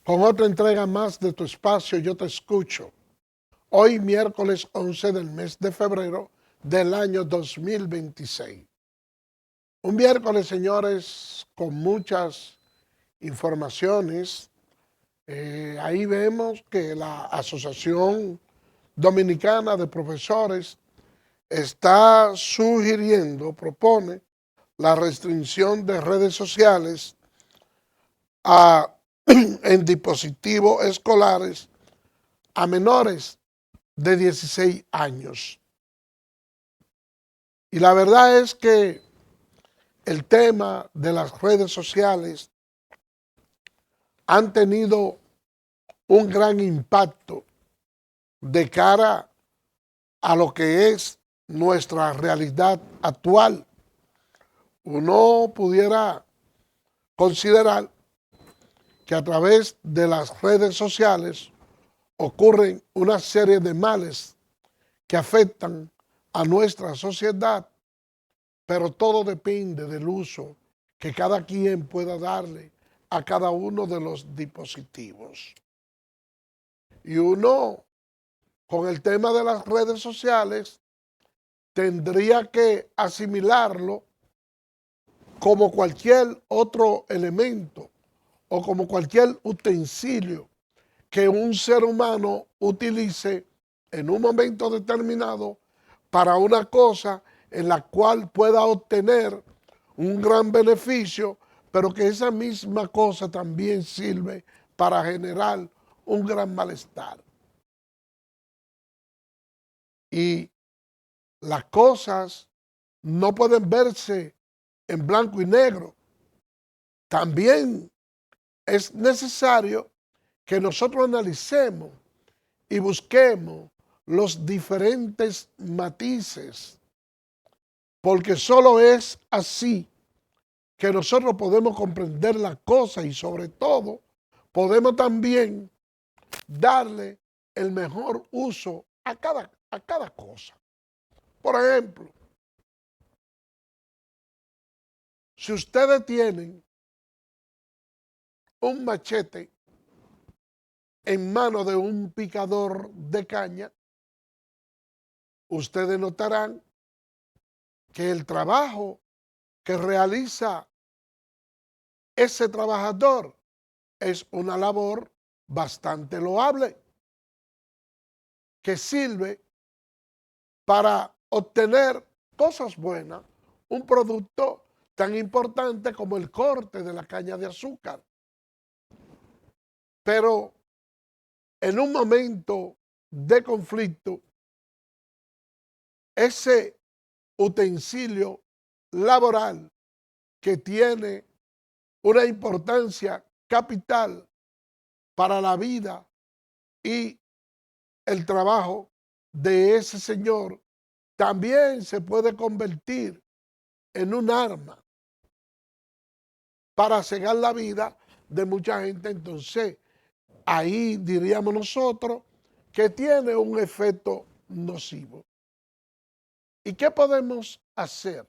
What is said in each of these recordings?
con otra entrega más de tu espacio Yo Te Escucho. Hoy miércoles 11 del mes de febrero del año 2026. Un miércoles, señores, con muchas informaciones. Ahí vemos que la Asociación Dominicana de Profesores está propone la restricción de redes sociales en dispositivos escolares a menores de 16 años. Y la verdad es que el tema de las redes sociales han tenido un gran impacto de cara a lo que es nuestra realidad actual. Uno pudiera considerar que a través de las redes sociales ocurren una serie de males que afectan a nuestra sociedad, pero todo depende del uso que cada quien pueda darle a cada uno de los dispositivos. Y uno, con el tema de las redes sociales, tendría que asimilarlo como cualquier otro elemento o como cualquier utensilio que un ser humano utilice en un momento determinado para una cosa en la cual pueda obtener un gran beneficio, pero que esa misma cosa también sirve para generar un gran malestar. Y las cosas no pueden verse en blanco y negro. También es necesario que nosotros analicemos y busquemos los diferentes matices, porque solo es así que nosotros podemos comprender la cosa y sobre todo podemos también darle el mejor uso a cada cosa. Por ejemplo, si ustedes tienen un machete en mano de un picador de caña, ustedes notarán que el trabajo que realiza ese trabajador es una labor bastante loable, que sirve para obtener cosas buenas, un producto tan importante como el corte de la caña de azúcar. Pero en un momento de conflicto, ese utensilio laboral que tiene una importancia capital para la vida y el trabajo de ese señor, también se puede convertir en un arma para cegar la vida de mucha gente. Entonces, ahí diríamos nosotros que tiene un efecto nocivo. ¿Y qué podemos hacer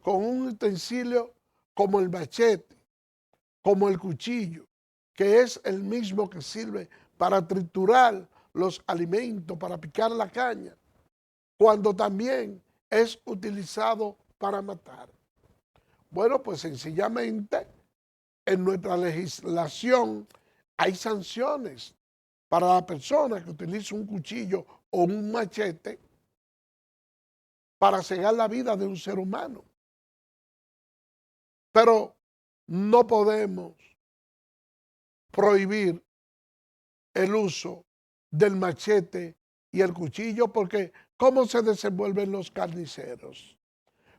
con un utensilio como el machete, como el cuchillo, que es el mismo que sirve para triturar los alimentos, para picar la caña, cuando también es utilizado para matar? Bueno, pues sencillamente en nuestra legislación hay sanciones para la persona que utiliza un cuchillo o un machete para cegar la vida de un ser humano. Pero no podemos prohibir el uso del machete y el cuchillo, porque ¿cómo se desenvuelven los carniceros?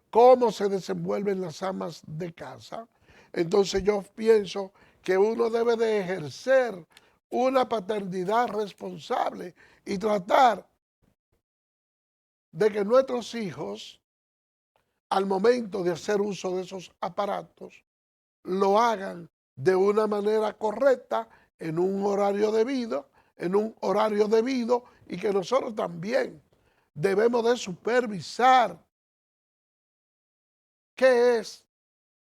¿Cómo se desenvuelven las amas de casa? Entonces yo pienso que uno debe de ejercer una paternidad responsable y tratar de que nuestros hijos, al momento de hacer uso de esos aparatos, lo hagan de una manera correcta, en un horario debido, y que nosotros también debemos de supervisar qué es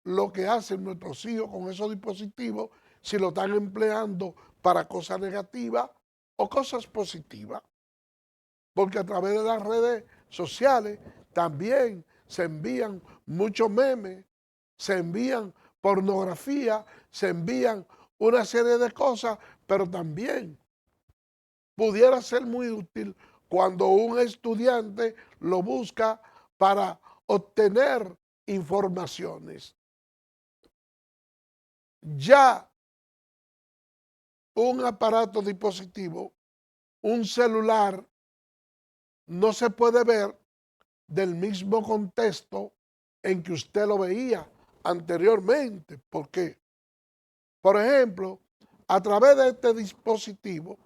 lo que hacen nuestros hijos con esos dispositivos, si lo están empleando para cosas negativas o cosas positivas. Porque a través de las redes sociales también se envían muchos memes, se envían pornografía, se envían una serie de cosas, pero también pudiera ser muy útil cuando un estudiante lo busca para obtener informaciones. Ya un aparato dispositivo, un celular, no se puede ver del mismo contexto en que usted lo veía anteriormente. ¿Por qué? Por ejemplo, a través de este dispositivo,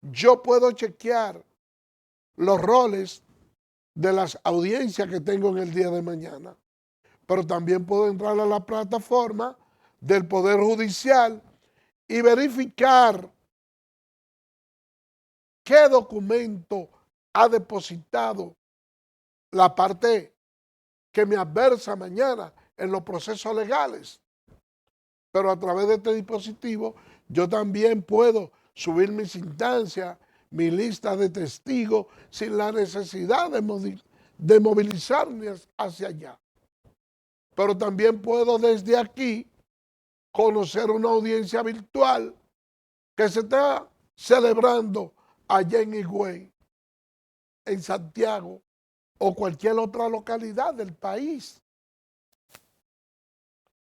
yo puedo chequear los roles de las audiencias que tengo en el día de mañana, pero también puedo entrar a la plataforma del Poder Judicial y verificar qué documento ha depositado la parte que me adversa mañana en los procesos legales. Pero a través de este dispositivo yo también puedo subir mis instancias, mi lista de testigos, sin la necesidad de movilizarme hacia allá. Pero también puedo desde aquí conocer una audiencia virtual que se está celebrando allá en Higüey, en Santiago o cualquier otra localidad del país.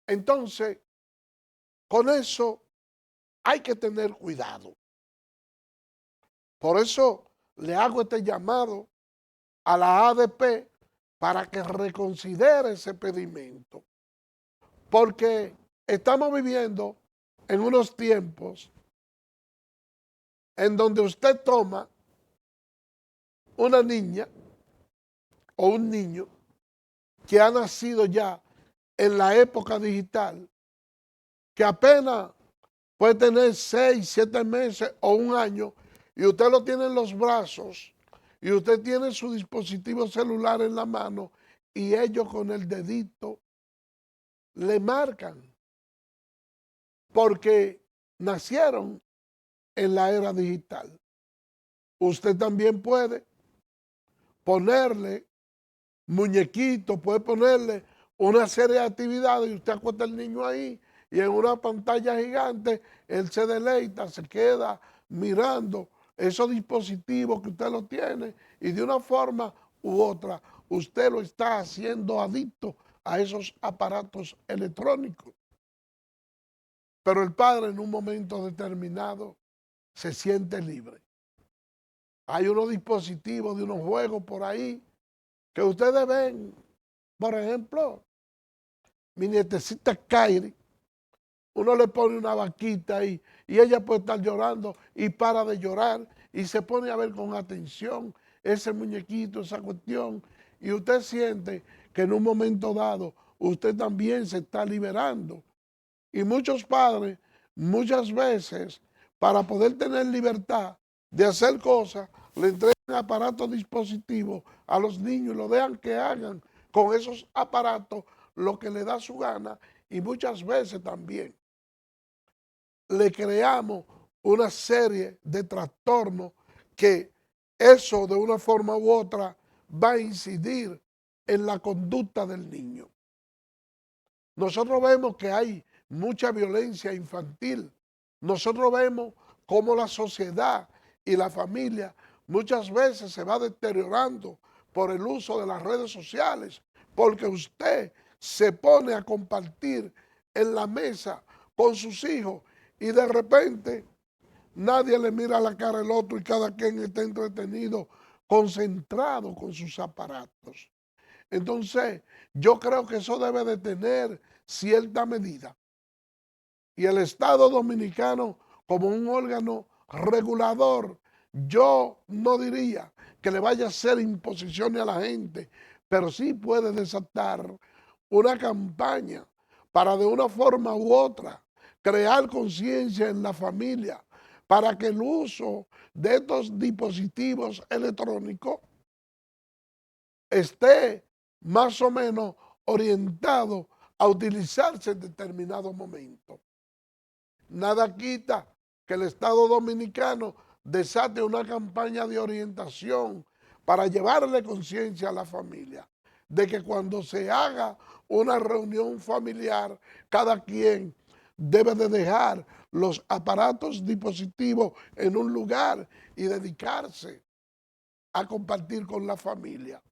Entonces, con eso hay que tener cuidado. Por eso le hago este llamado a la ADP para que reconsidere ese pedimento. Porque estamos viviendo en unos tiempos en donde usted toma una niña o un niño que ha nacido ya en la época digital, que apenas puede tener 6, 7 meses o un año, y usted lo tiene en los brazos, y usted tiene su dispositivo celular en la mano, y ellos con el dedito le marcan, porque nacieron en la era digital. Usted también puede ponerle muñequitos, puede ponerle una serie de actividades y usted acuesta al niño ahí y en una pantalla gigante él se deleita, se queda mirando esos dispositivos que usted lo tiene y de una forma u otra usted lo está haciendo adicto a esos aparatos electrónicos. Pero el padre en un momento determinado se siente libre. Hay unos dispositivos de unos juegos por ahí que ustedes ven, por ejemplo, mi nietecita Kairi, uno le pone una vaquita ahí y ella puede estar llorando y para de llorar y se pone a ver con atención ese muñequito, esa cuestión, y usted siente que en un momento dado usted también se está liberando. Y muchos padres, muchas veces, para poder tener libertad de hacer cosas, le entregan aparatos dispositivos a los niños y lo dejan que hagan con esos aparatos lo que le da su gana, y muchas veces también le creamos una serie de trastornos que eso de una forma u otra va a incidir en la conducta del niño. Nosotros vemos que hay mucha violencia infantil. Nosotros vemos cómo la sociedad y la familia muchas veces se va deteriorando por el uso de las redes sociales, porque usted se pone a compartir en la mesa con sus hijos y de repente nadie le mira la cara al otro y cada quien está entretenido, concentrado con sus aparatos. Entonces, yo creo que eso debe de tener cierta medida. Y el Estado Dominicano, como un órgano regulador, yo no diría que le vaya a hacer imposiciones a la gente, pero sí puede desatar una campaña para de una forma u otra crear conciencia en la familia para que el uso de estos dispositivos electrónicos esté más o menos orientado a utilizarse en determinado momento. nada quita que el Estado Dominicano desate una campaña de orientación para llevarle conciencia a la familia de que cuando se haga una reunión familiar, cada quien debe de dejar los aparatos dispositivos en un lugar y dedicarse a compartir con la familia.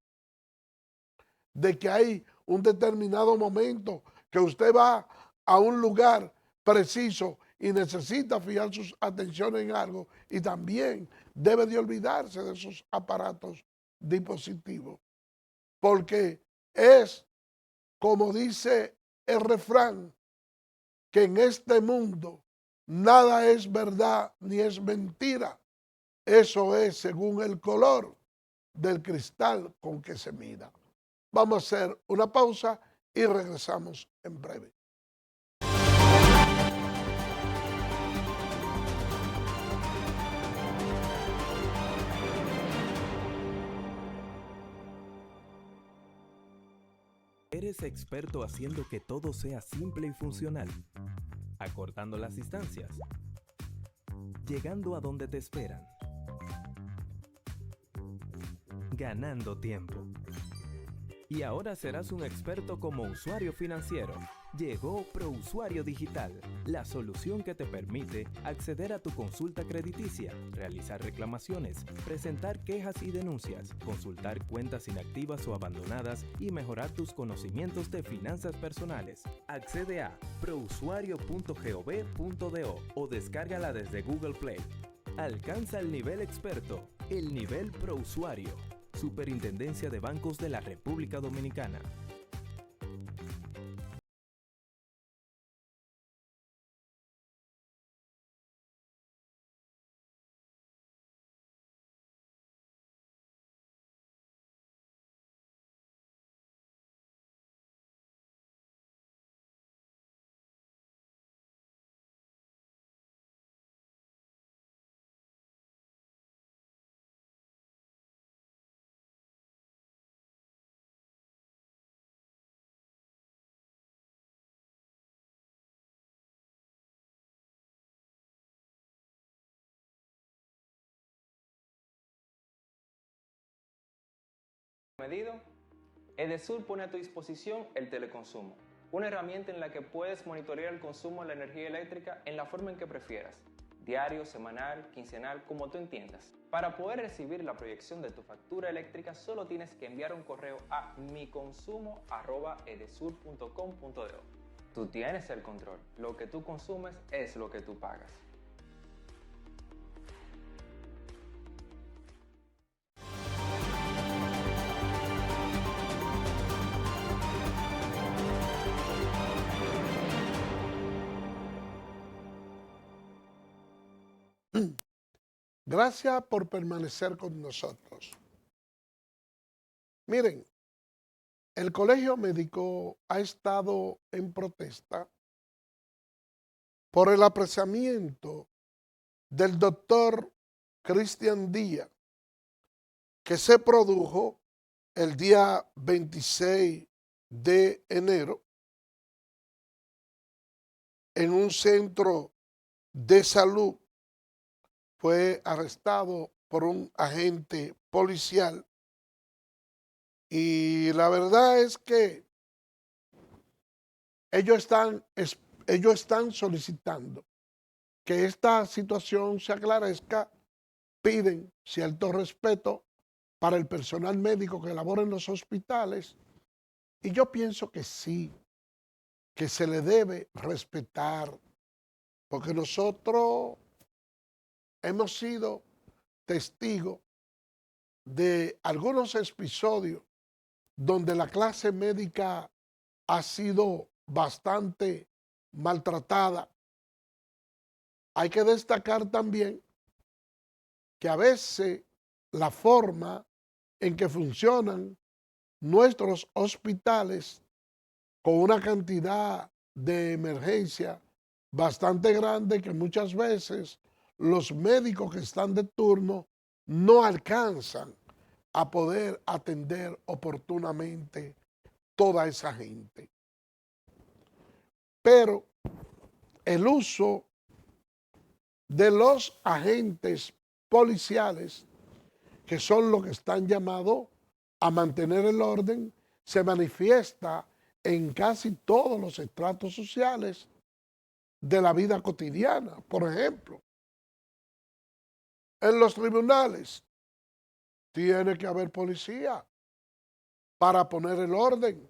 De que hay un determinado momento que usted va a un lugar preciso y necesita fijar sus atenciones en algo y también debe de olvidarse de esos aparatos dispositivos. Porque es, como dice el refrán, que en este mundo nada es verdad ni es mentira. Eso es según el color del cristal con que se mida. Vamos a hacer una pausa y regresamos en breve. Eres experto haciendo que todo sea simple y funcional, acortando las distancias, llegando a donde te esperan, ganando tiempo. Y ahora serás un experto como usuario financiero. Llegó ProUsuario Digital, la solución que te permite acceder a tu consulta crediticia, realizar reclamaciones, presentar quejas y denuncias, consultar cuentas inactivas o abandonadas y mejorar tus conocimientos de finanzas personales. Accede a prousuario.gov.do o descárgala desde Google Play. Alcanza el nivel experto, el nivel ProUsuario. Superintendencia de Bancos de la República Dominicana. Medido, Edesur pone a tu disposición el teleconsumo, una herramienta en la que puedes monitorear el consumo de la energía eléctrica en la forma en que prefieras, diario, semanal, quincenal, como tú entiendas. Para poder recibir la proyección de tu factura eléctrica, solo tienes que enviar un correo a miconsumo@edesur.com.do. Tú tienes el control, lo que tú consumes es lo que tú pagas. Gracias por permanecer con nosotros. Miren, el Colegio Médico ha estado en protesta por el apresamiento del doctor Cristian Díaz, que se produjo el día 26 de enero en un centro de salud. Fue arrestado por un agente policial y la verdad es que ellos están solicitando que esta situación se aclarezca, piden cierto respeto para el personal médico que labora en los hospitales y yo pienso que sí, que se le debe respetar, porque nosotros hemos sido testigos de algunos episodios donde la clase médica ha sido bastante maltratada. Hay que destacar también que a veces la forma en que funcionan nuestros hospitales con una cantidad de emergencia bastante grande que muchas veces los médicos que están de turno no alcanzan a poder atender oportunamente toda esa gente. Pero el uso de los agentes policiales, que son los que están llamados a mantener el orden, se manifiesta en casi todos los estratos sociales de la vida cotidiana. Por ejemplo, en los tribunales tiene que haber policía para poner el orden.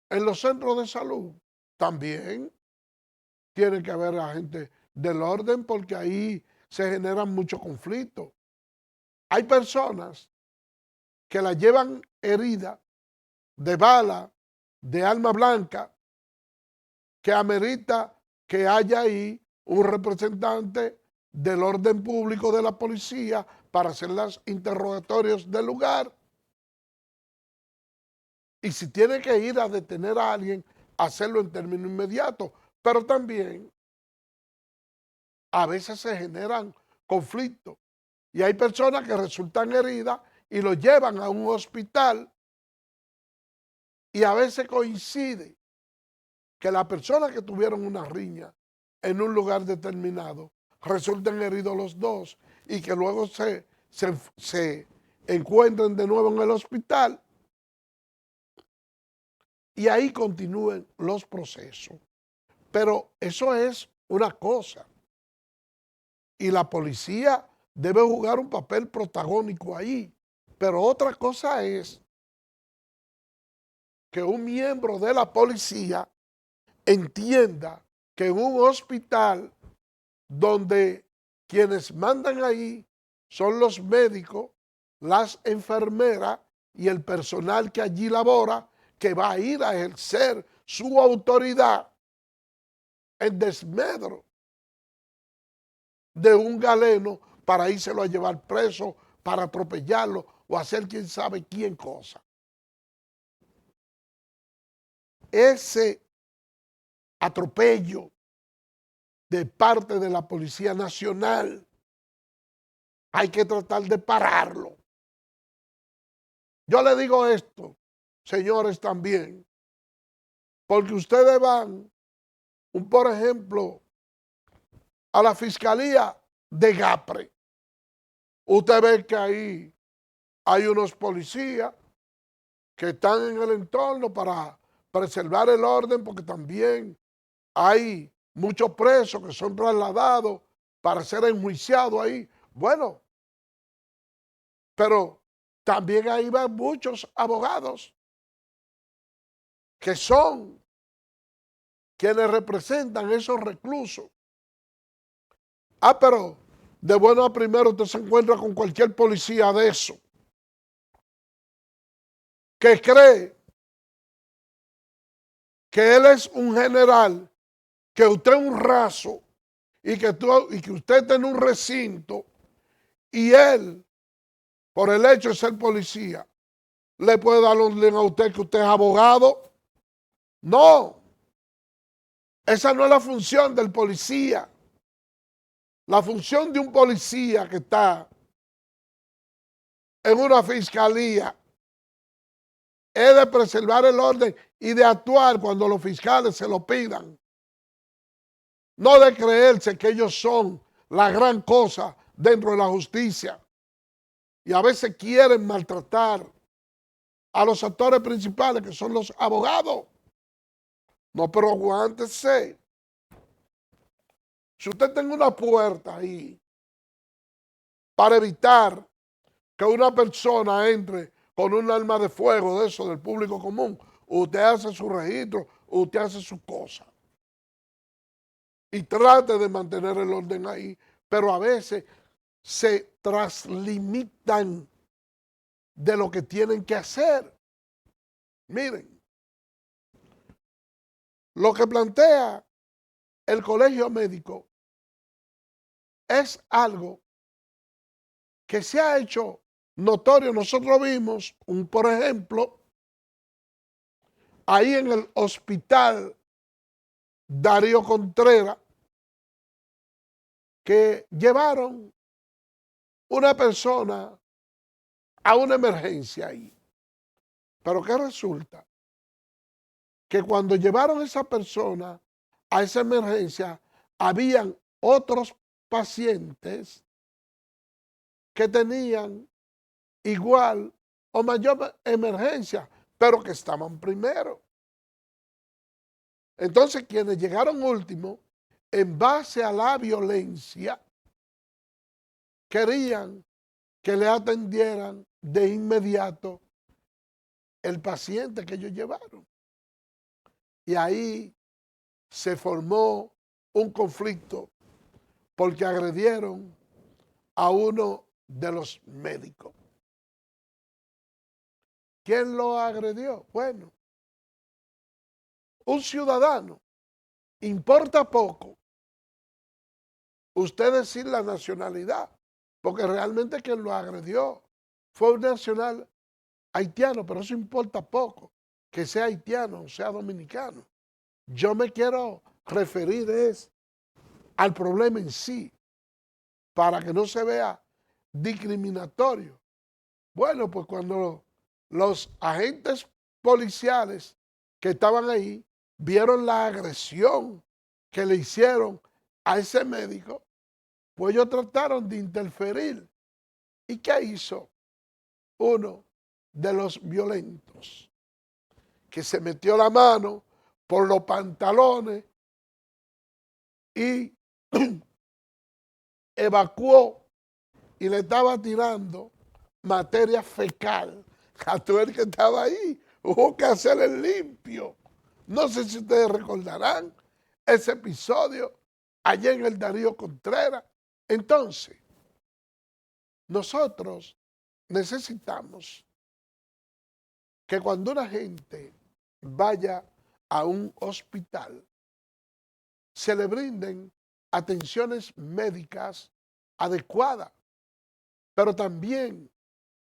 En los centros de salud también tiene que haber agentes del orden, porque ahí se generan muchos conflictos. Hay personas que la llevan herida de bala, de arma blanca, que amerita que haya ahí un representante del orden público de la policía para hacer los interrogatorios del lugar. Y si tiene que ir a detener a alguien, hacerlo en términos inmediatos. Pero también a veces se generan conflictos y hay personas que resultan heridas y lo llevan a un hospital, y a veces coincide que las personas que tuvieron una riña en un lugar determinado resulten heridos los dos y que luego se encuentren de nuevo en el hospital y ahí continúen los procesos. Pero eso es una cosa, y la policía debe jugar un papel protagónico ahí. Pero otra cosa es que un miembro de la policía entienda que en un hospital donde quienes mandan ahí son los médicos, las enfermeras y el personal que allí labora, que va a ir a ejercer su autoridad en desmedro de un galeno para írselo a llevar preso, para atropellarlo o hacer quién sabe quién cosa. Ese atropello de parte de la Policía Nacional hay que tratar de pararlo. Yo le digo esto, señores, también, porque ustedes van, por ejemplo, a la Fiscalía de Gapre. Usted ve que ahí hay unos policías que están en el entorno para preservar el orden, porque también hay muchos presos que son trasladados para ser enjuiciados ahí. Bueno, pero también ahí van muchos abogados que son quienes representan esos reclusos. Pero de bueno a primero usted se encuentra con cualquier policía de eso que cree que él es un general, que usted es un raso y que usted está en un recinto, y él, por el hecho de ser policía, le puede dar orden a usted que usted es abogado. No, esa no es la función del policía. La función de un policía que está en una fiscalía es de preservar el orden y de actuar cuando los fiscales se lo pidan. No de creerse que ellos son la gran cosa dentro de la justicia. Y a veces quieren maltratar a los actores principales, que son los abogados. No, pero aguántese. Si usted tiene una puerta ahí para evitar que una persona entre con un arma de fuego de eso, del público común, usted hace su registro, usted hace su cosa. Y trate de mantener el orden ahí, pero a veces se traslimitan de lo que tienen que hacer. Miren, lo que plantea el colegio médico es algo que se ha hecho notorio. Nosotros vimos, por ejemplo, ahí en el hospital Darío Contreras, que llevaron una persona a una emergencia ahí. Pero ¿qué resulta? Que cuando llevaron a esa persona a esa emergencia, habían otros pacientes que tenían igual o mayor emergencia, pero que estaban primero. Entonces, quienes llegaron último, en base a la violencia, querían que le atendieran de inmediato el paciente que ellos llevaron. Y ahí se formó un conflicto porque agredieron a uno de los médicos. ¿Quién lo agredió? Bueno, un ciudadano. Importa poco usted decir la nacionalidad, porque realmente quien lo agredió fue un nacional haitiano, pero eso importa poco, que sea haitiano o sea dominicano. Yo me quiero referir al problema en sí, para que no se vea discriminatorio. Bueno, pues cuando los agentes policiales que estaban ahí vieron la agresión que le hicieron a ese médico, pues ellos trataron de interferir. ¿Y qué hizo uno de los violentos? Que se metió la mano por los pantalones y evacuó y le estaba tirando materia fecal a todo el que estaba ahí. Hubo que hacerle limpio. No sé si ustedes recordarán ese episodio allá en el Darío Contreras. Entonces, nosotros necesitamos que cuando una gente vaya a un hospital, se le brinden atenciones médicas adecuadas, pero también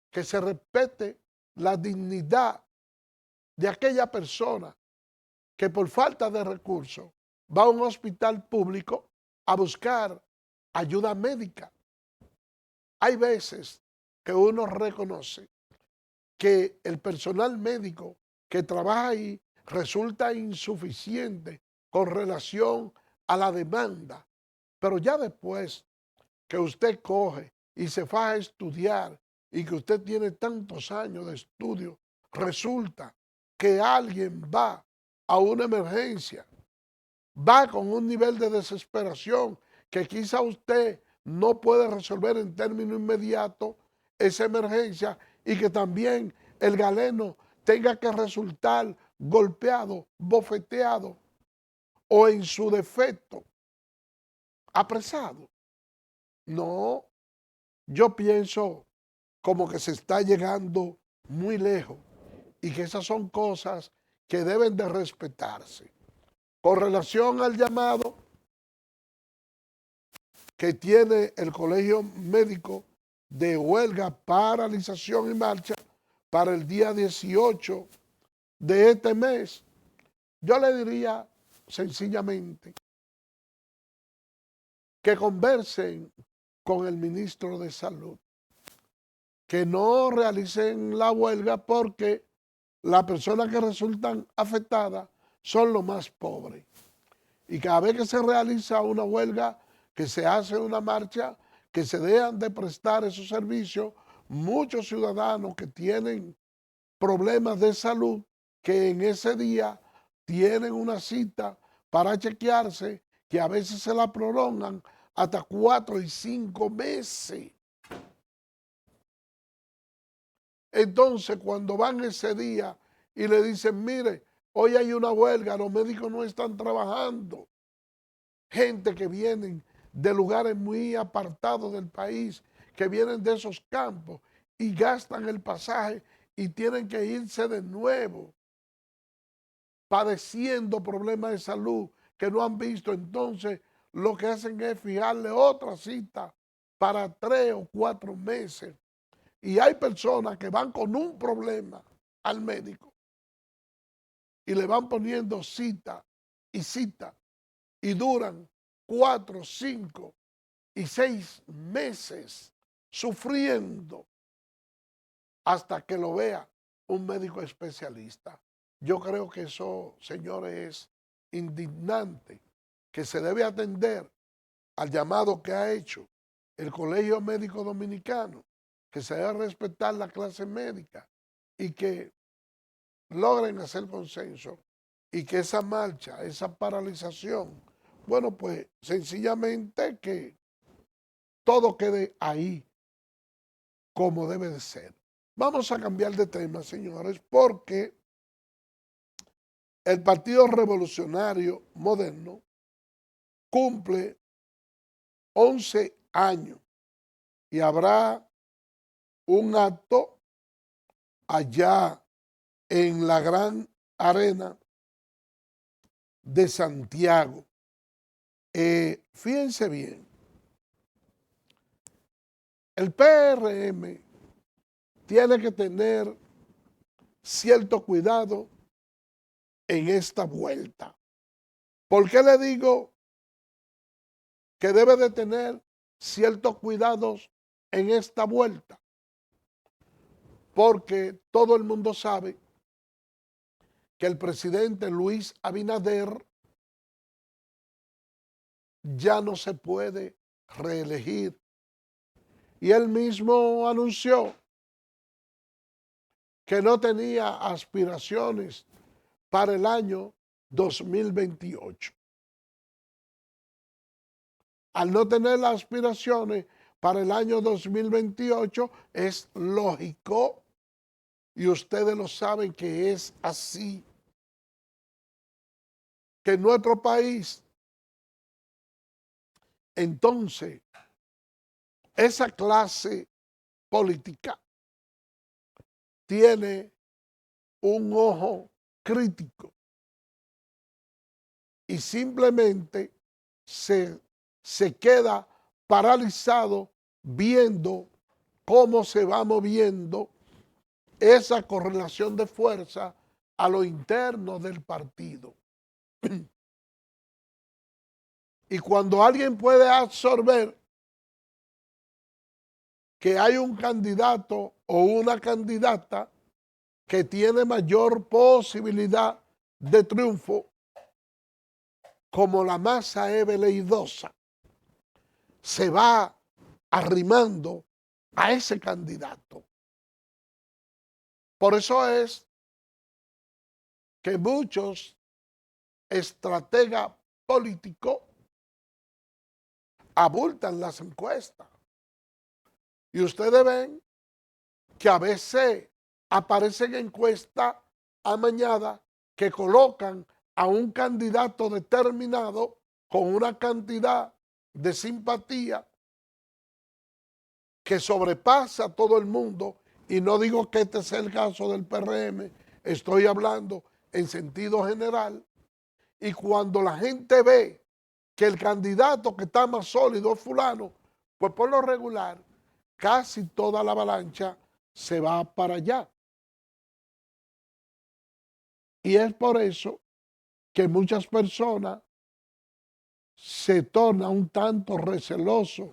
que se respete la dignidad de aquella persona que por falta de recursos va a un hospital público a buscar ayuda médica. Hay veces que uno reconoce que el personal médico que trabaja ahí resulta insuficiente con relación a la demanda, pero ya después que usted coge y se va a estudiar y que usted tiene tantos años de estudio, resulta que alguien va a una emergencia, va con un nivel de desesperación que quizá usted no puede resolver en términos inmediatos esa emergencia y que también el galeno tenga que resultar golpeado, bofeteado o en su defecto apresado. No, yo pienso como que se está llegando muy lejos y que esas son cosas que deben de respetarse. Con relación al llamado que tiene el Colegio Médico de huelga, paralización y marcha para el día 18 de este mes, yo le diría sencillamente que conversen con el ministro de Salud, que no realicen la huelga porque las personas que resultan afectadas son los más pobres. Y cada vez que se realiza una huelga, que se hace una marcha, que se dejan de prestar esos servicios, muchos ciudadanos que tienen problemas de salud, que en ese día tienen una cita para chequearse, que a veces se la prolongan hasta 4 y 5 meses. Entonces, cuando van ese día y le dicen, mire, hoy hay una huelga, los médicos no están trabajando. Gente que vienen de lugares muy apartados del país, que vienen de esos campos y gastan el pasaje y tienen que irse de nuevo, padeciendo problemas de salud que no han visto. Entonces, lo que hacen es fijarle otra cita para 3 o 4 meses. Y hay personas que van con un problema al médico y le van poniendo cita y duran 4, 5 y 6 meses sufriendo hasta que lo vea un médico especialista. Yo creo que eso, señores, es indignante, que se debe atender al llamado que ha hecho el Colegio Médico Dominicano, que se debe respetar la clase médica y que logren hacer consenso y que esa marcha, esa paralización, bueno, pues sencillamente que todo quede ahí como debe de ser. Vamos a cambiar de tema, señores, porque el Partido Revolucionario Moderno cumple 11 años y habrá un acto allá en la Gran Arena de Santiago. Fíjense bien, el PRM tiene que tener cierto cuidado en esta vuelta. ¿Por qué le digo que debe de tener ciertos cuidados en esta vuelta? Porque todo el mundo sabe que el presidente Luis Abinader ya no se puede reelegir. Y él mismo anunció que no tenía aspiraciones para el año 2028. Al no tener las aspiraciones para el año 2028, es lógico, y ustedes lo saben que es así, que en nuestro país, entonces, esa clase política tiene un ojo crítico y simplemente se queda paralizado viendo cómo se va moviendo esa correlación de fuerza a lo interno del partido. Y cuando alguien puede absorber que hay un candidato o una candidata que tiene mayor posibilidad de triunfo, como la masa es veleidosa, se va arrimando a ese candidato. Por eso es que muchos estrategas políticos abultan las encuestas. Y ustedes ven que a veces aparecen encuestas amañadas que colocan a un candidato determinado con una cantidad de simpatía que sobrepasa a todo el mundo, y no digo que este sea el caso del PRM, estoy hablando en sentido general, y cuando la gente ve que el candidato que está más sólido es fulano, pues por lo regular casi toda la avalancha se va para allá. Y es por eso que muchas personas se tornan un tanto recelosos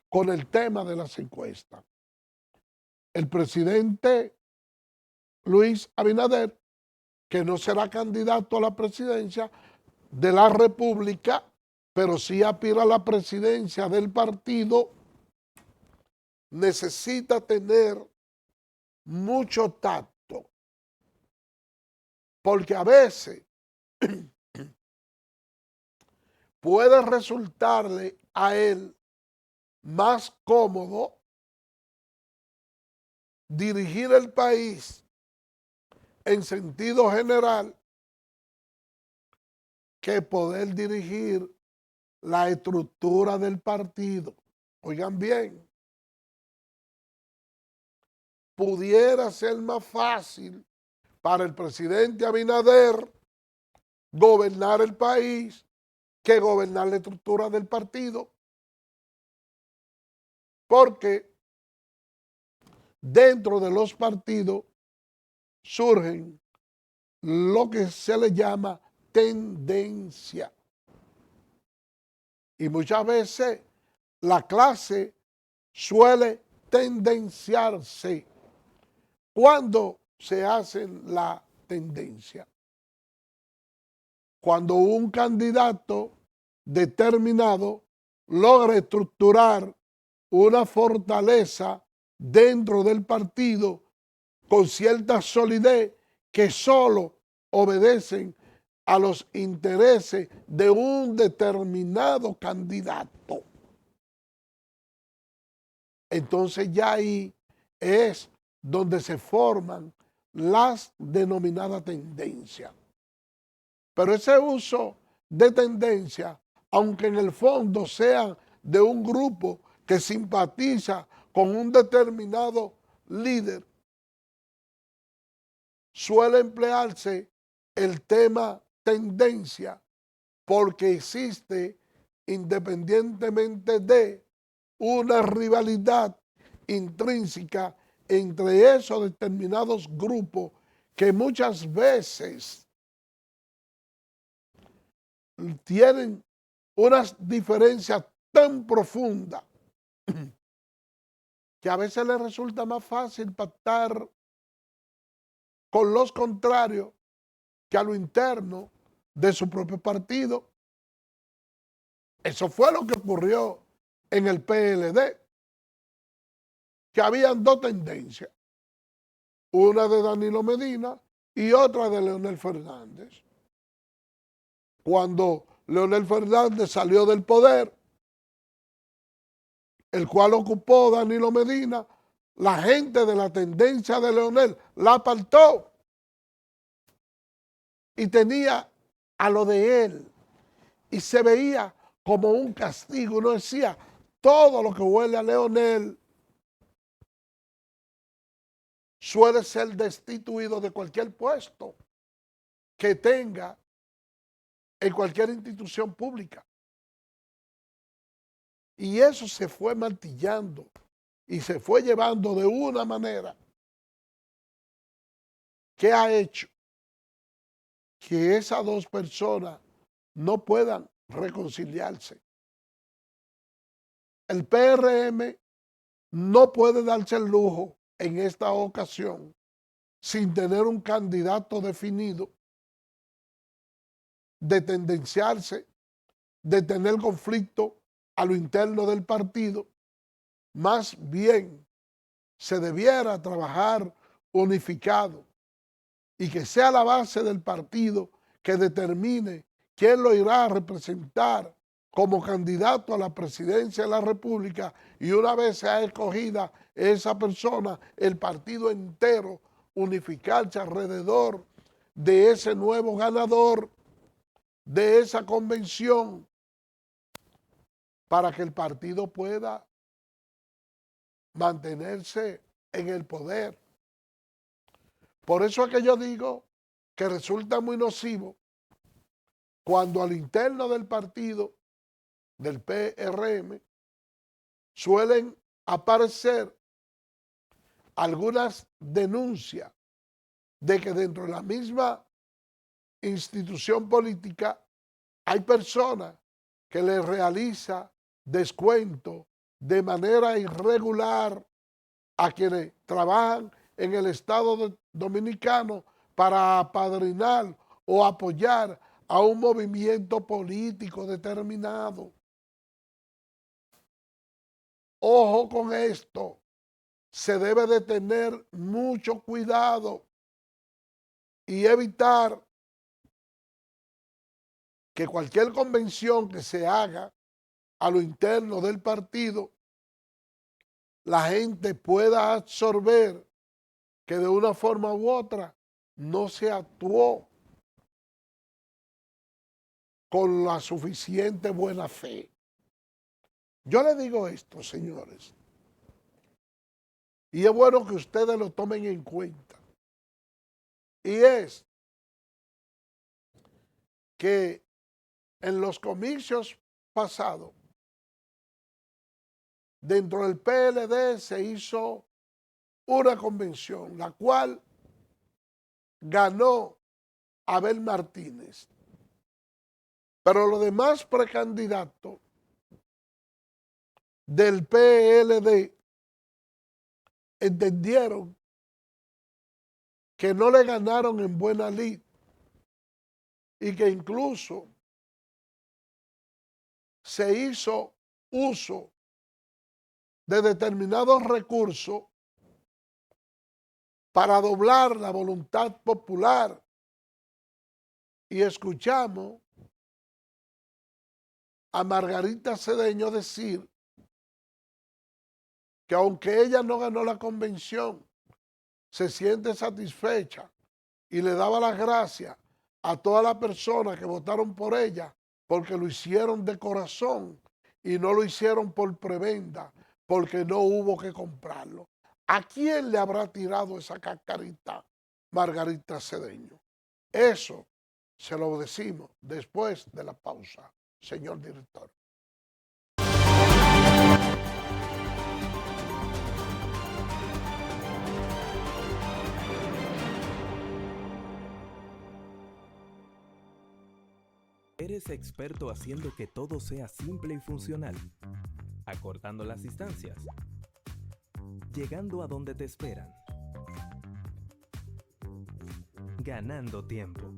con el tema de las encuestas. El presidente Luis Abinader, que no será candidato a la presidencia de la República, pero sí aspira a la presidencia del partido, necesita tener mucho tacto, porque a veces puede resultarle a él más cómodo dirigir el país en sentido general que poder dirigir la estructura del partido. Oigan bien, pudiera ser más fácil para el presidente Abinader gobernar el país que gobernar la estructura del partido, porque dentro de los partidos surgen lo que se le llama tendencia. Y muchas veces la clase suele tendenciarse. ¿Cuándo se hace la tendencia? Cuando un candidato determinado logra estructurar una fortaleza dentro del partido con cierta solidez que solo obedecen a los intereses de un determinado candidato. Entonces ya ahí es donde se forman las denominadas tendencias. Pero ese uso de tendencia, aunque en el fondo sea de un grupo que simpatiza con un determinado líder, suele emplearse el tema tendencia porque existe, independientemente de una rivalidad intrínseca entre esos determinados grupos que muchas veces tienen unas diferencias tan profundas que a veces les resulta más fácil pactar con los contrarios que a lo interno de su propio partido. Eso fue lo que ocurrió en el PLD, que habían dos tendencias, una de Danilo Medina y otra de Leonel Fernández. Cuando Leonel Fernández salió del poder, el cual ocupó Danilo Medina, la gente de la tendencia de Leonel la apartó y tenía a lo de él y se veía como un castigo. Uno decía, todo lo que huele a Leonel suele ser destituido de cualquier puesto que tenga en cualquier institución pública. Y eso se fue martillando y se fue llevando de una manera que ha hecho que esas dos personas no puedan reconciliarse. El PRM no puede darse el lujo en esta ocasión sin tener un candidato definido, de tendenciarse, de tener conflicto a lo interno del partido. Más bien se debiera trabajar unificado y que sea la base del partido que determine quién lo irá a representar como candidato a la presidencia de la República, y una vez sea escogida esa persona, el partido entero unificarse alrededor de ese nuevo ganador de esa convención para que el partido pueda mantenerse en el poder. Por eso es que yo digo que resulta muy nocivo cuando al interno del partido, del PRM, suelen aparecer algunas denuncias de que dentro de la misma institución política hay personas que le realiza descuento de manera irregular a quienes trabajan en el Estado dominicano para apadrinar o apoyar a un movimiento político determinado. Ojo con esto, se debe de tener mucho cuidado y evitar que cualquier convención que se haga a lo interno del partido, la gente pueda absorber que de una forma u otra no se actuó con la suficiente buena fe. Yo le digo esto, señores, y es bueno que ustedes lo tomen en cuenta, y es que en los comicios pasados, dentro del PLD se hizo una convención, la cual ganó Abel Martínez. Pero los demás precandidatos del PLD entendieron que no le ganaron en buena lid y que incluso se hizo uso de determinados recursos para doblar la voluntad popular. Y escuchamos a Margarita Cedeño decir que aunque ella no ganó la convención, se siente satisfecha y le daba las gracias a todas las personas que votaron por ella porque lo hicieron de corazón y no lo hicieron por prebenda, porque no hubo que comprarlo. ¿A quién le habrá tirado esa cascarita Margarita Cedeño? Eso se lo decimos después de la pausa, señor director. Eres experto haciendo que todo sea simple y funcional, acortando las distancias, llegando a donde te esperan, ganando tiempo.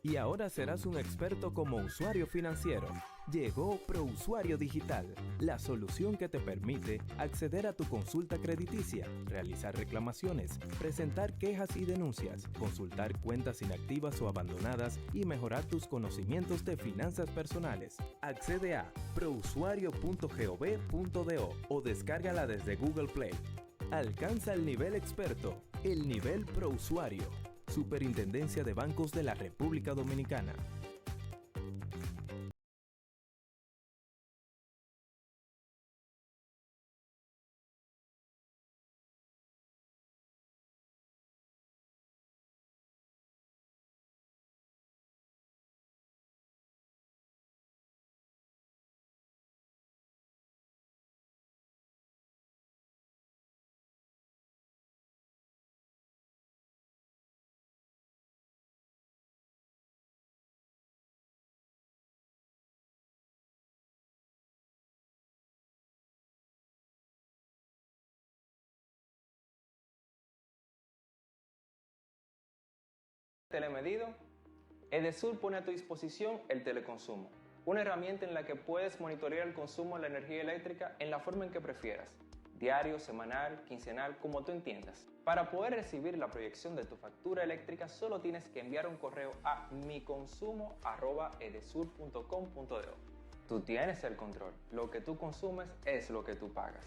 Y ahora serás un experto como usuario financiero. Llegó ProUsuario Digital, la solución que te permite acceder a tu consulta crediticia, realizar reclamaciones, presentar quejas y denuncias, consultar cuentas inactivas o abandonadas y mejorar tus conocimientos de finanzas personales. Accede a prousuario.gov.do o descárgala desde Google Play. Alcanza el nivel experto, el nivel ProUsuario. Superintendencia de Bancos de la República Dominicana. Telemedido, Edesur pone a tu disposición el teleconsumo, una herramienta en la que puedes monitorear el consumo de la energía eléctrica en la forma en que prefieras, diario, semanal, quincenal, como tú entiendas. Para poder recibir la proyección de tu factura eléctrica, solo tienes que enviar un correo a miconsumo@edesur.com.do. Tú tienes el control, lo que tú consumes es lo que tú pagas.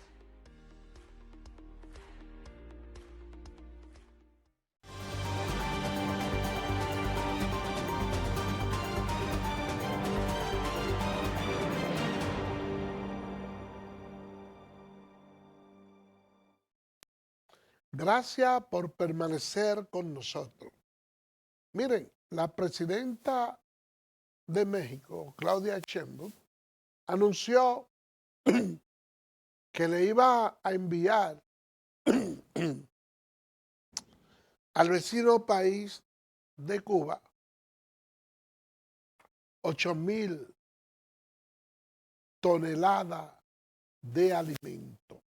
Gracias por permanecer con nosotros. Miren, la presidenta de México, Claudia Sheinbaum, anunció que le iba a enviar al vecino país de Cuba 8,000 toneladas de alimento.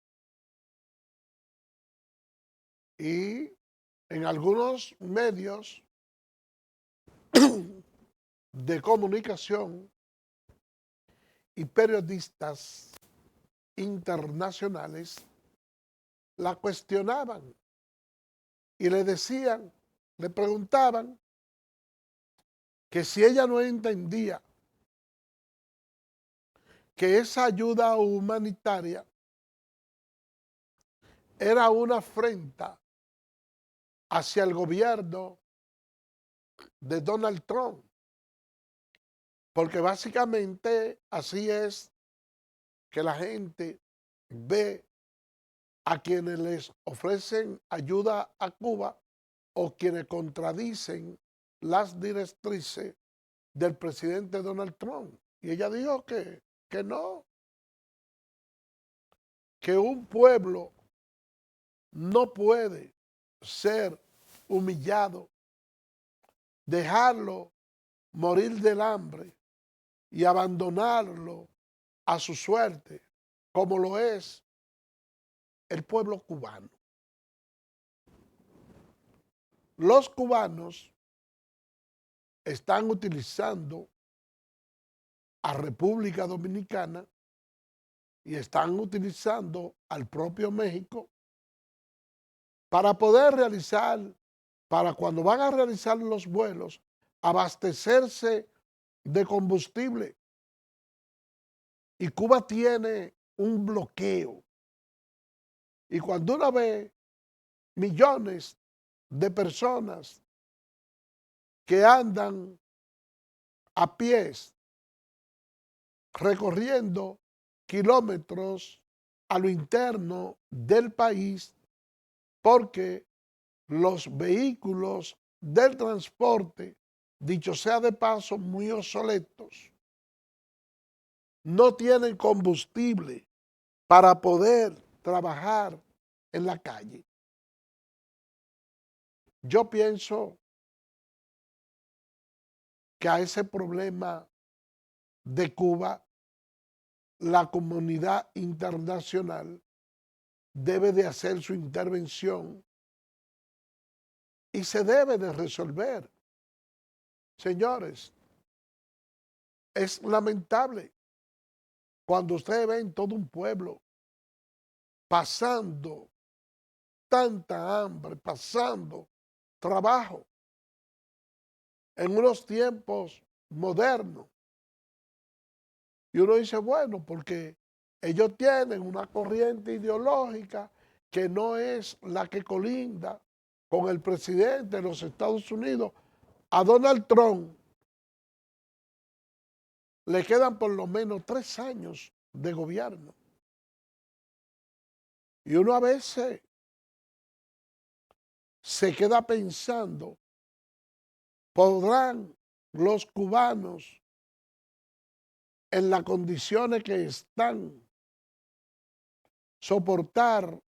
Y en algunos medios de comunicación y periodistas internacionales la cuestionaban y le decían, le preguntaban que si ella no entendía que esa ayuda humanitaria era una afrenta hacia el gobierno de Donald Trump, porque básicamente así es que la gente ve a quienes les ofrecen ayuda a Cuba o quienes contradicen las directrices del presidente Donald Trump. Y ella dijo que no, que un pueblo no puede ser humillado, dejarlo morir del hambre y abandonarlo a su suerte, como lo es el pueblo cubano. Los cubanos están utilizando a República Dominicana y están utilizando al propio México para poder realizar, para cuando van a realizar los vuelos, abastecerse de combustible. Y Cuba tiene un bloqueo. Y cuando uno ve millones de personas que andan a pies, recorriendo kilómetros a lo interno del país, porque los vehículos del transporte, dicho sea de paso, muy obsoletos, no tienen combustible para poder trabajar en la calle. Yo pienso que a ese problema de Cuba, la comunidad internacional debe de hacer su intervención y se debe de resolver. Señores, es lamentable cuando ustedes ven todo un pueblo pasando tanta hambre, pasando trabajo en unos tiempos modernos. Y uno dice, bueno, porque ellos tienen una corriente ideológica que no es la que colinda con el presidente de los Estados Unidos. A Donald Trump le quedan por lo menos 3 años de gobierno. Y uno a veces se queda pensando, ¿podrán los cubanos en las condiciones que están soportar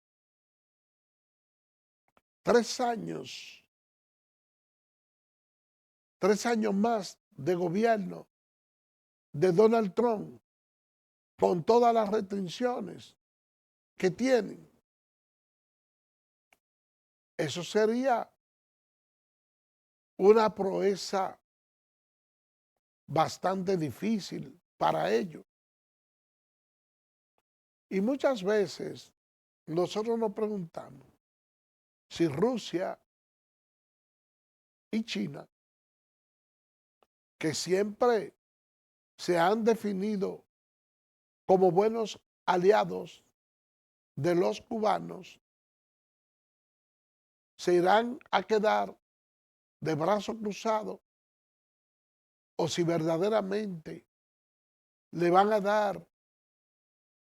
3 años, 3 años más de gobierno de Donald Trump con todas las restricciones que tienen? Eso sería una proeza bastante difícil para ellos. Y muchas veces nosotros nos preguntamos si Rusia y China, que siempre se han definido como buenos aliados de los cubanos, se irán a quedar de brazos cruzados o si verdaderamente le van a dar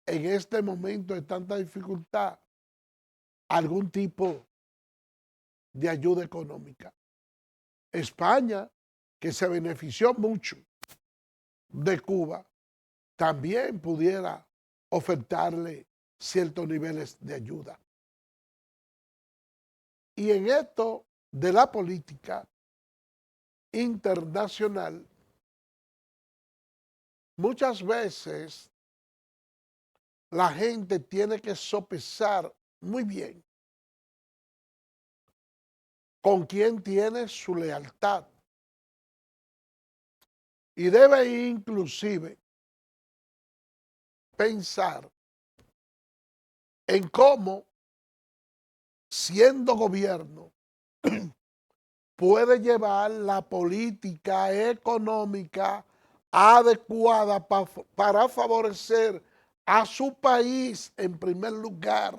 en este momento de tanta dificultad algún tipo de ayuda económica. España, que se benefició mucho de Cuba, también pudiera ofertarle ciertos niveles de ayuda. Y en esto de la política internacional, muchas veces la gente tiene que sopesar muy bien con quién tiene su lealtad. Y debe inclusive pensar en cómo, siendo gobierno, puede llevar la política económica adecuada para favorecer a su país en primer lugar,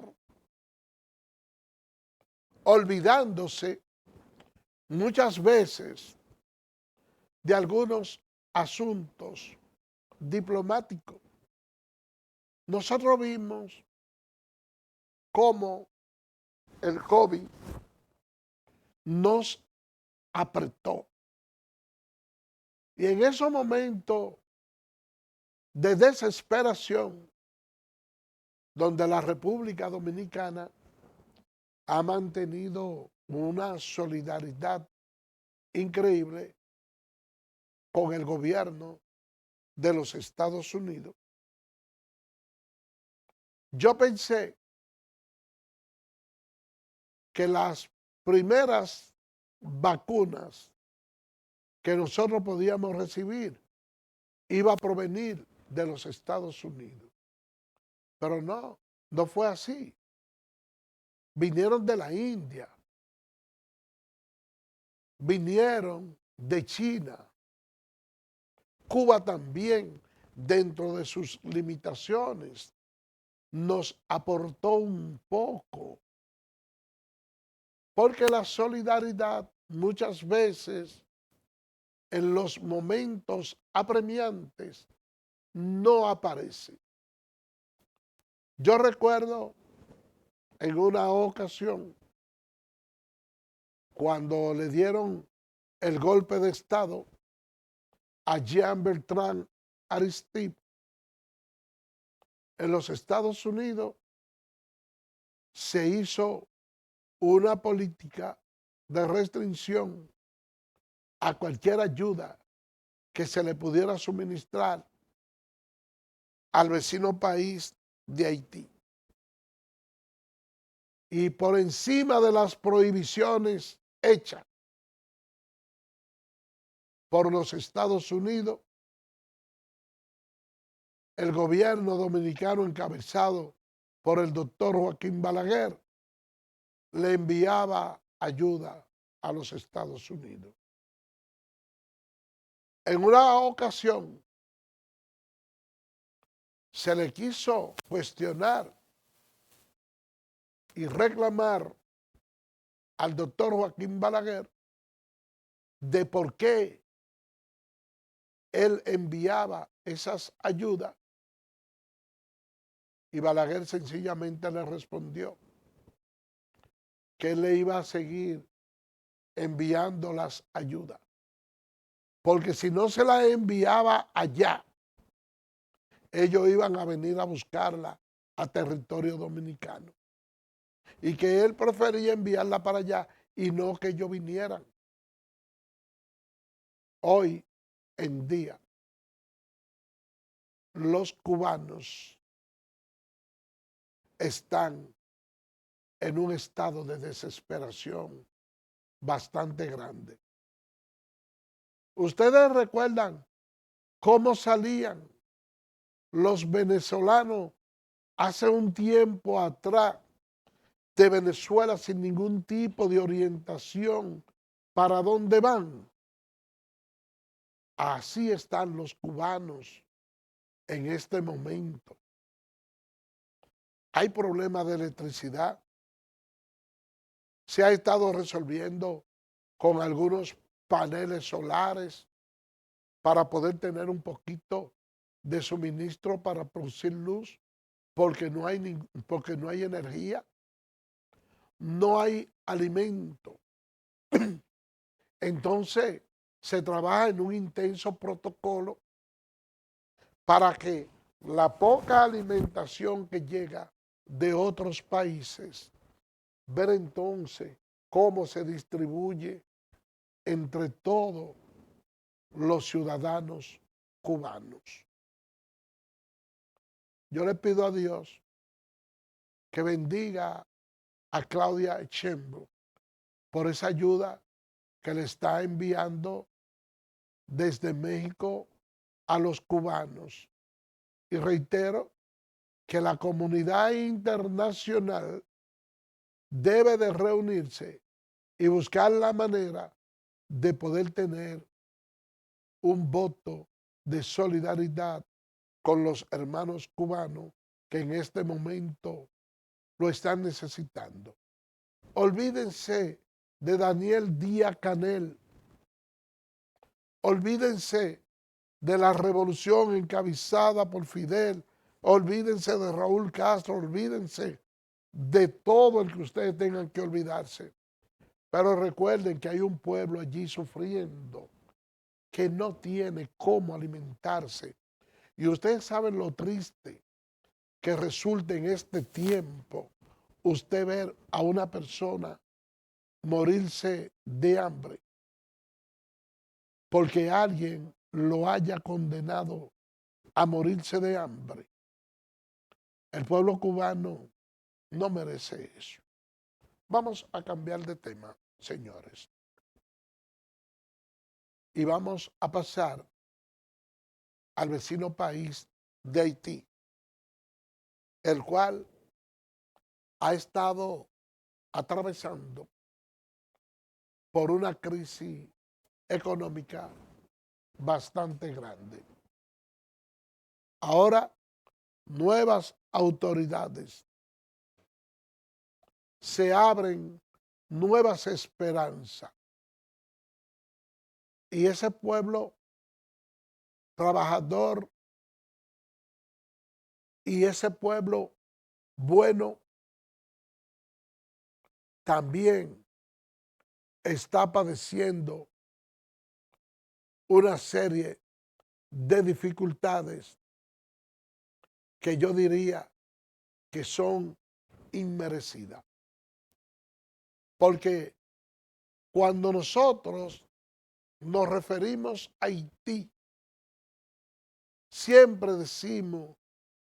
olvidándose muchas veces de algunos asuntos diplomáticos. Nosotros vimos cómo el COVID nos apretó. Y en esos momentos de desesperación, donde la República Dominicana ha mantenido una solidaridad increíble con el gobierno de los Estados Unidos, yo pensé que las primeras vacunas que nosotros podíamos recibir iba a provenir de los Estados Unidos. Pero no fue así. Vinieron de la India, vinieron de China. Cuba también, dentro de sus limitaciones, nos aportó un poco, porque la solidaridad muchas veces en los momentos apremiantes no aparece. Yo recuerdo en una ocasión cuando le dieron el golpe de Estado a Jean Bertrand Aristide en los Estados Unidos, se hizo una política de restricción a cualquier ayuda que se le pudiera suministrar al vecino país de Haití. Y por encima de las prohibiciones hechas por los Estados Unidos, el gobierno dominicano encabezado por el doctor Joaquín Balaguer le enviaba ayuda a los Estados Unidos. En una ocasión se le quiso cuestionar y reclamar al doctor Joaquín Balaguer de por qué él enviaba esas ayudas, y Balaguer sencillamente le respondió que él le iba a seguir enviando las ayudas, porque si no se las enviaba allá, ellos iban a venir a buscarla a territorio dominicano, y que él prefería enviarla para allá y no que ellos vinieran. Hoy en día, los cubanos están en un estado de desesperación bastante grande. Ustedes recuerdan cómo salían los venezolanos hace un tiempo atrás de Venezuela sin ningún tipo de orientación para dónde van. Así están los cubanos en este momento. Hay problemas de electricidad. Se ha estado resolviendo con algunos paneles solares para poder tener un poquito de suministro para producir luz, porque no hay energía, no hay alimento. Entonces se trabaja en un intenso protocolo para que la poca alimentación que llega de otros países, ver entonces cómo se distribuye entre todos los ciudadanos cubanos. Yo le pido a Dios que bendiga a Claudia Sheinbaum por esa ayuda que le está enviando desde México a los cubanos. Y reitero que la comunidad internacional debe de reunirse y buscar la manera de poder tener un voto de solidaridad con los hermanos cubanos que en este momento lo están necesitando. Olvídense de Daniel Díaz-Canel. Olvídense de la revolución encabezada por Fidel. Olvídense de Raúl Castro. Olvídense de todo el que ustedes tengan que olvidarse. Pero recuerden que hay un pueblo allí sufriendo, que no tiene cómo alimentarse. Y ustedes saben lo triste que resulta en este tiempo usted ver a una persona morirse de hambre porque alguien lo haya condenado a morirse de hambre. El pueblo cubano no merece eso. Vamos a cambiar de tema, señores. Y vamos a pasar al vecino país de Haití. el cual ha estado atravesando por una crisis económica bastante grande. Ahora, nuevas autoridades, se abren nuevas esperanzas. Y ese pueblo trabajador y ese pueblo bueno también está padeciendo una serie de dificultades que yo diría que son inmerecidas. Porque cuando nosotros nos referimos a Haití, siempre decimos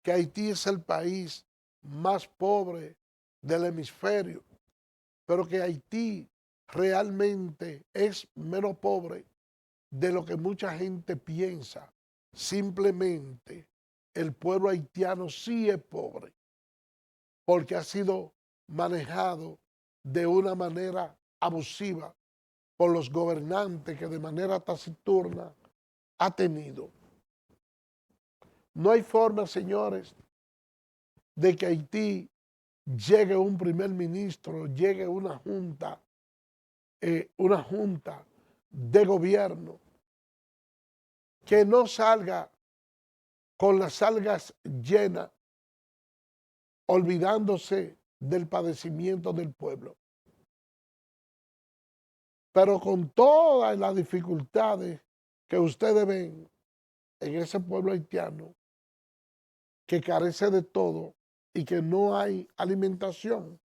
que Haití es el país más pobre del hemisferio, pero que Haití realmente es menos pobre de lo que mucha gente piensa. Simplemente el pueblo haitiano sí es pobre, porque ha sido manejado de una manera abusiva por los gobernantes que de manera taciturna ha tenido. No hay forma, señores, de que Haití llegue un primer ministro, llegue una junta de gobierno que no salga con las algas llenas, olvidándose del padecimiento del pueblo. Pero con todas las dificultades que ustedes ven en ese pueblo haitiano, que carece de todo y que no hay alimentación,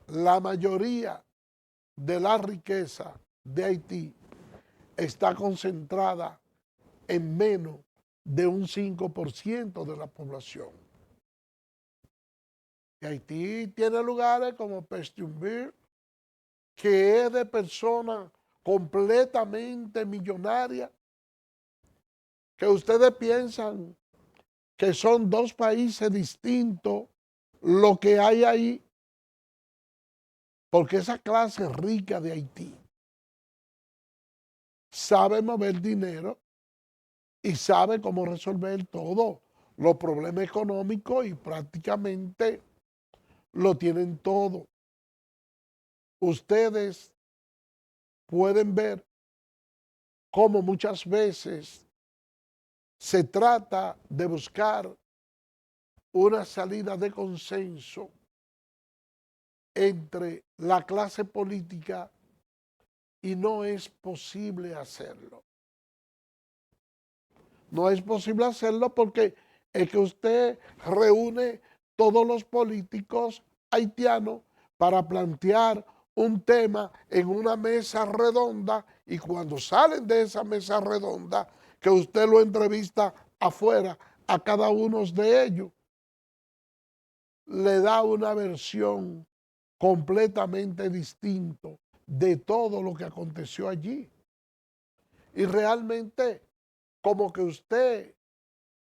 la mayoría de la riqueza de Haití está concentrada en menos de un 5% de la población. Y Haití tiene lugares como Pestumbil, que es de personas completamente millonarias, que ustedes piensan que son dos países distintos lo que hay ahí, porque esa clase rica de Haití sabe mover dinero y sabe cómo resolver todos los problemas económicos y prácticamente lo tienen todo. Ustedes pueden ver cómo muchas veces se trata de buscar una salida de consenso entre la clase política y no es posible hacerlo. No es posible hacerlo porque es que usted reúne todos los políticos haitianos para plantear un tema en una mesa redonda y cuando salen de esa mesa redonda, que usted lo entrevista afuera a cada uno de ellos, le da una versión completamente distinta de todo lo que aconteció allí. Y realmente como que usted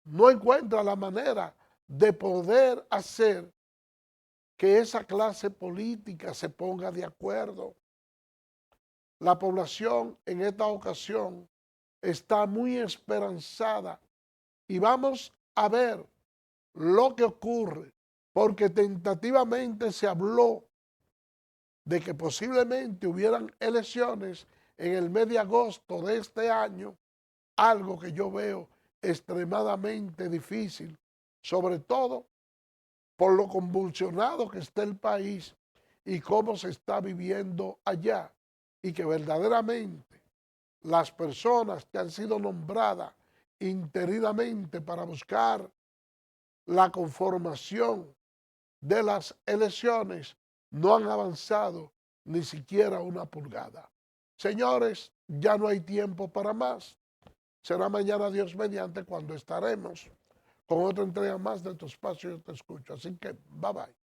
no encuentra la manera de poder hacer que esa clase política se ponga de acuerdo. La población en esta ocasión está muy esperanzada y vamos a ver lo que ocurre, porque tentativamente se habló de que posiblemente hubieran elecciones en el mes de agosto de este año, algo que yo veo extremadamente difícil, sobre todo por lo convulsionado que está el país y cómo se está viviendo allá, y que verdaderamente las personas que han sido nombradas interinamente para buscar la conformación de las elecciones no han avanzado ni siquiera una pulgada. Señores, ya no hay tiempo para más. Será mañana, Dios mediante, cuando estaremos con otra entrega más de tu espacio Yo Te Escucho. Así que, bye bye.